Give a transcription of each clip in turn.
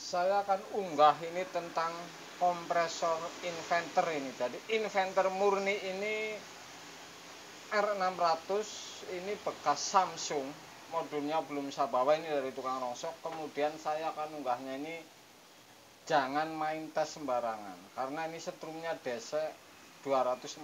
Saya akan unggah ini tentang kompresor inverter ini. Jadi inverter murni ini R600 ini bekas Samsung, modulnya belum saya bawa, ini dari tukang rongsok. Kemudian saya akan unggahnya ini, jangan main tes sembarangan karena ini setrumnya DC 240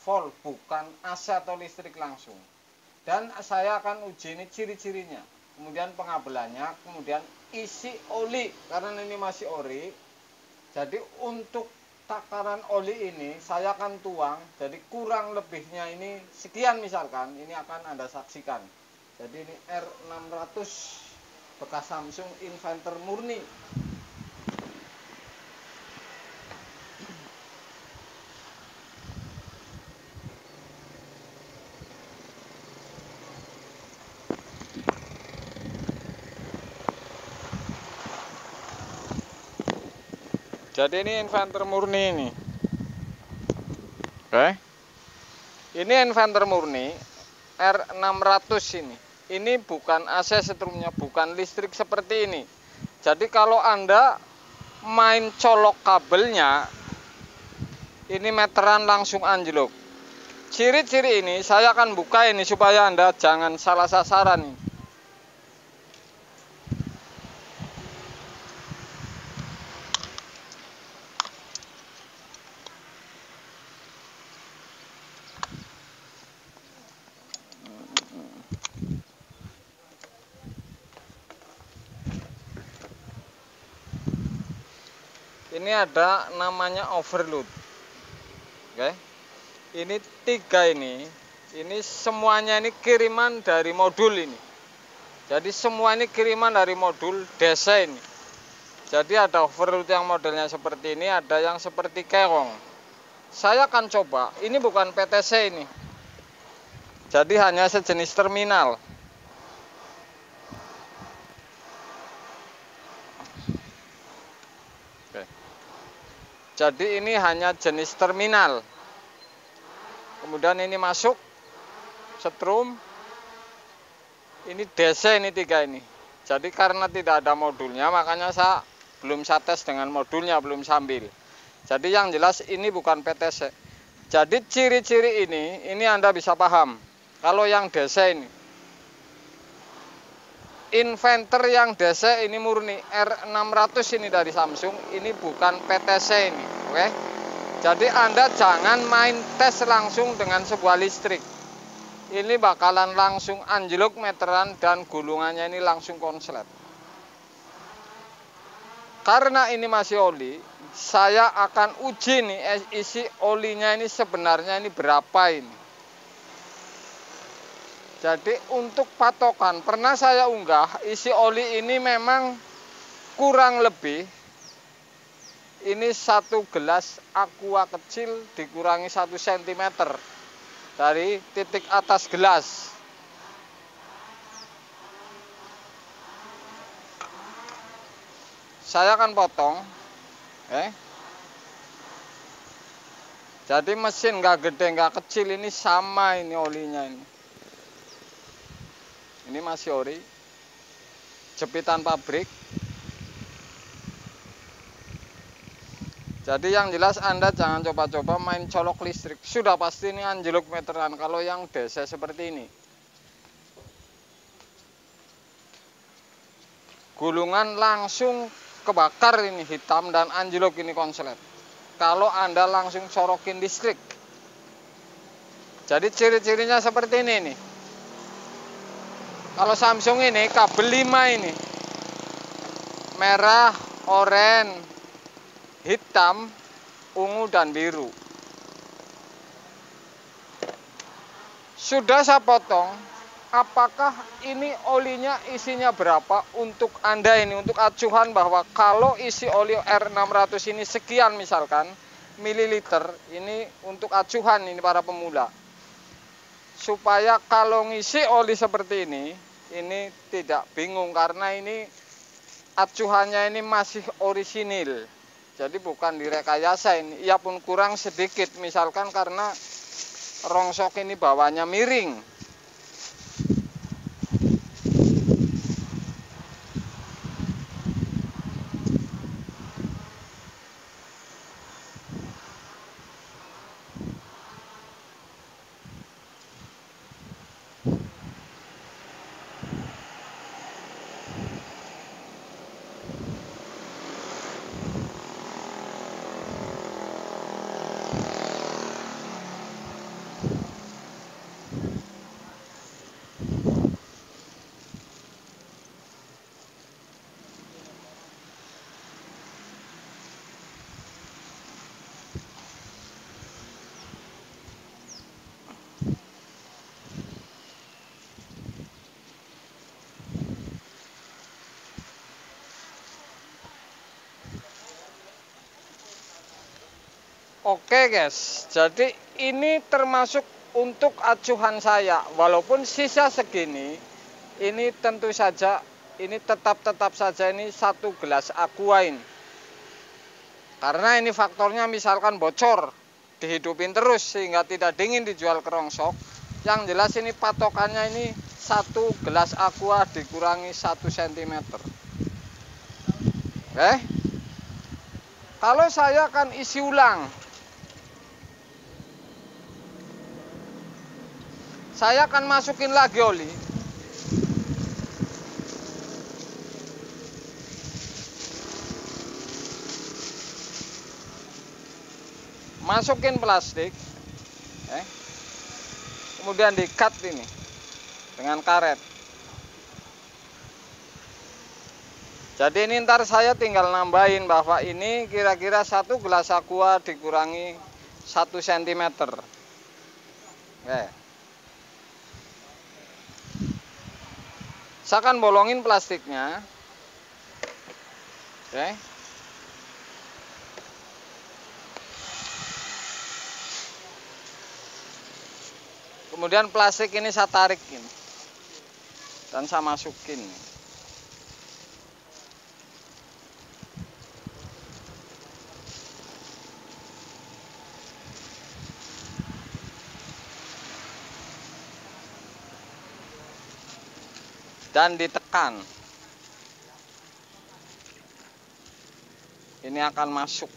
volt, bukan AC atau listrik langsung. Dan saya akan uji ini ciri-cirinya, kemudian pengabelannya, kemudian isi oli karena ini masih ori. Jadi untuk takaran oli ini saya akan tuang, jadi kurang lebihnya ini sekian misalkan, ini akan Anda saksikan. Jadi ini R600 bekas Samsung inverter murni. Jadi ini inverter murni ini. Oke. Ini inverter murni R600 ini. Ini bukan AC setrumnya, bukan listrik seperti ini. Jadi kalau Anda main colok kabelnya, ini meteran langsung anjlok. Ciri-ciri ini saya akan buka ini supaya Anda jangan salah sasaran nih. Ini ada namanya overload. Oke. Ini 3 ini semuanya ini kiriman dari modul ini. Jadi semua ini kiriman dari modul DC ini. Jadi ada overload yang modelnya seperti ini, ada yang seperti keong. Saya akan coba, ini bukan PTC ini. Jadi hanya sejenis terminal. Oke. Jadi ini hanya jenis terminal. Kemudian ini masuk setrum. Ini DC ini 3 ini. Jadi karena tidak ada modulnya, makanya saya belum saya tes dengan modulnya, belum sambil. Jadi yang jelas ini bukan PTC. Jadi ciri-ciri ini Anda bisa paham. Kalau yang DC ini, inverter yang DC ini murni R600 ini dari Samsung, ini bukan PTC ini, oke? Jadi Anda jangan main tes langsung dengan sebuah listrik. Ini bakalan langsung anjlok meteran dan gulungannya ini langsung konslet. Karena ini masih oli, saya akan uji nih isi olinya ini sebenarnya ini berapa ini. Jadi untuk patokan, pernah saya unggah isi oli ini memang kurang lebih ini 1 gelas aqua kecil dikurangi 1 cm dari titik atas gelas. Saya akan potong. Jadi mesin nggak gede nggak kecil, ini sama ini olinya ini. Ini masih ori, jepitan pabrik. Jadi yang jelas Anda jangan coba-coba main colok listrik. Sudah pasti ini anjlok meteran kalau yang DC seperti ini. Gulungan langsung kebakar ini hitam dan anjlok ini konslet. Kalau Anda langsung corokin listrik. Jadi ciri-cirinya seperti ini nih. Kalau Samsung ini kabel 5 ini. Merah, oranye, hitam, ungu dan biru. Sudah saya potong. Apakah ini olinya isinya berapa untuk Anda ini, untuk acuhan bahwa kalau isi oli R600 ini sekian misalkan mililiter, ini untuk acuhan ini para pemula. Supaya kalau ngisi oli seperti ini tidak bingung karena ini acuhannya ini masih orisinil. Jadi bukan direkayasa ini, ia pun kurang sedikit misalkan karena rongsok ini bawahnya miring. Oke guys, jadi ini termasuk untuk acuan saya. Walaupun sisa segini, ini tentu saja, ini tetap saja ini 1 gelas aqua ini. Karena ini faktornya misalkan bocor, dihidupin terus sehingga tidak dingin dijual ke rongsok. Yang jelas ini patokannya ini 1 gelas aqua dikurangi 1 cm. Oke. Kalau saya akan isi ulang, saya akan masukin lagi oli. Masukin plastik. Kemudian di-cut ini dengan karet. Jadi ini ntar saya tinggal nambahin bahwa ini kira-kira 1 gelas aqua dikurangi 1 cm. Oke. Saya akan bolongin plastiknya. Oke. Kemudian plastik ini saya tarik ini. Dan saya masukin. Dan ditekan. Ini akan masuk.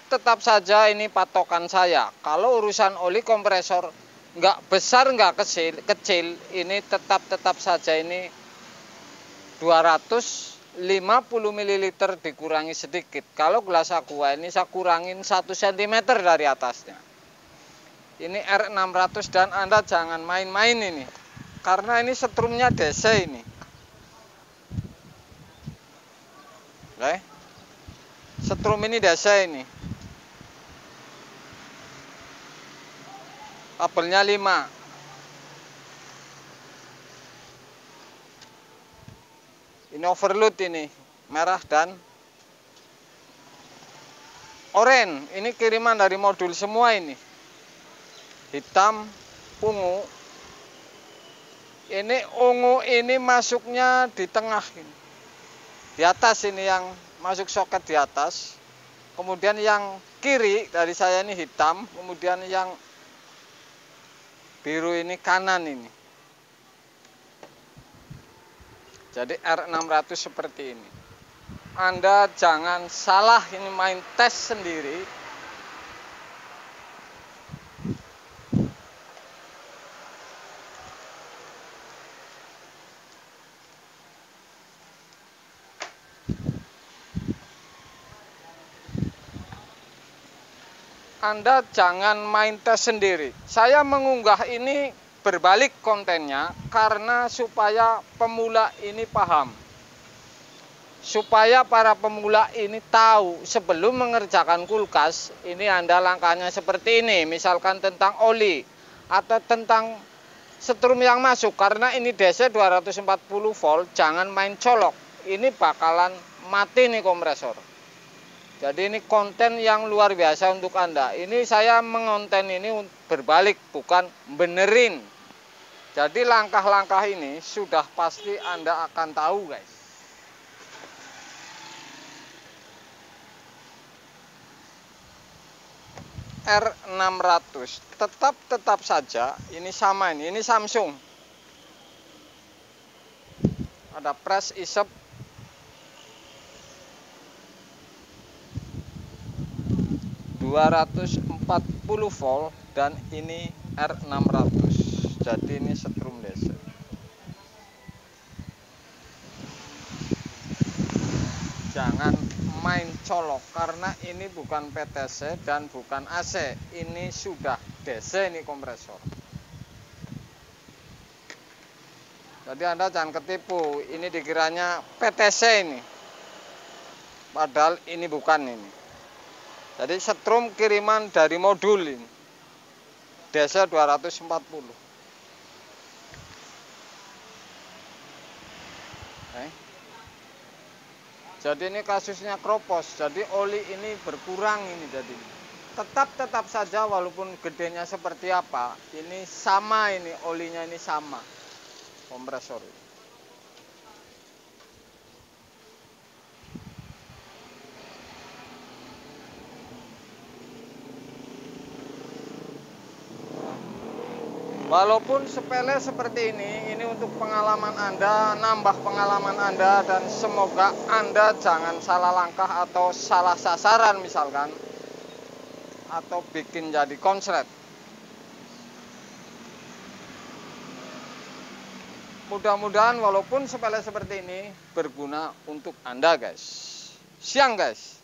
Tetap saja ini patokan saya. Kalau urusan oli kompresor nggak besar nggak kecil, ini tetap saja ini 250 ml dikurangi sedikit. Kalau gelas aqua ini saya kurangin 1 cm dari atasnya. Ini R600 dan Anda jangan main-main ini. Karena ini setrumnya DC ini. Oke. Setrum ini DC ini. Kabelnya 5. Ini overload ini, merah dan oranye. Ini kiriman dari modul semua ini. Hitam, ungu. Ini ungu ini masuknya di tengah ini. Di atas ini yang masuk soket di atas. Kemudian yang kiri dari saya ini hitam, kemudian yang biru ini kanan ini. Jadi R600 seperti ini. Anda jangan salah ini main tes sendiri. Anda jangan main tes sendiri. Saya mengunggah ini berbalik kontennya karena supaya pemula ini paham. Supaya para pemula ini tahu sebelum mengerjakan kulkas, ini Anda langkahnya seperti ini. Misalkan tentang oli atau tentang setrum yang masuk. Karena ini DC 240 volt, jangan main colok. Ini bakalan mati nih kompresor. Jadi ini konten yang luar biasa untuk Anda. Ini saya mengonten ini berbalik, bukan benerin. Jadi langkah-langkah ini sudah pasti Anda akan tahu guys. R600 tetap saja ini sama ini Samsung. Ada press isep. ...240 volt dan ini R600. Jadi ini setrum DC. Jangan main colok karena ini bukan PTC dan bukan AC. Ini sudah DC ini kompresor. Jadi Anda jangan ketipu. Ini dikiranya PTC ini. Padahal ini bukan ini. Jadi setrum kiriman dari modul ini. DC 240. Jadi ini kasusnya kropos, jadi oli ini berkurang ini. Jadi tetap saja walaupun gedenya seperti apa, ini sama, ini olinya ini sama kompresor. Walaupun sepele seperti ini untuk pengalaman Anda, nambah pengalaman Anda, dan semoga Anda jangan salah langkah atau salah sasaran misalkan, atau bikin jadi konslet. Mudah-mudahan walaupun sepele seperti ini berguna untuk Anda guys. Siang guys.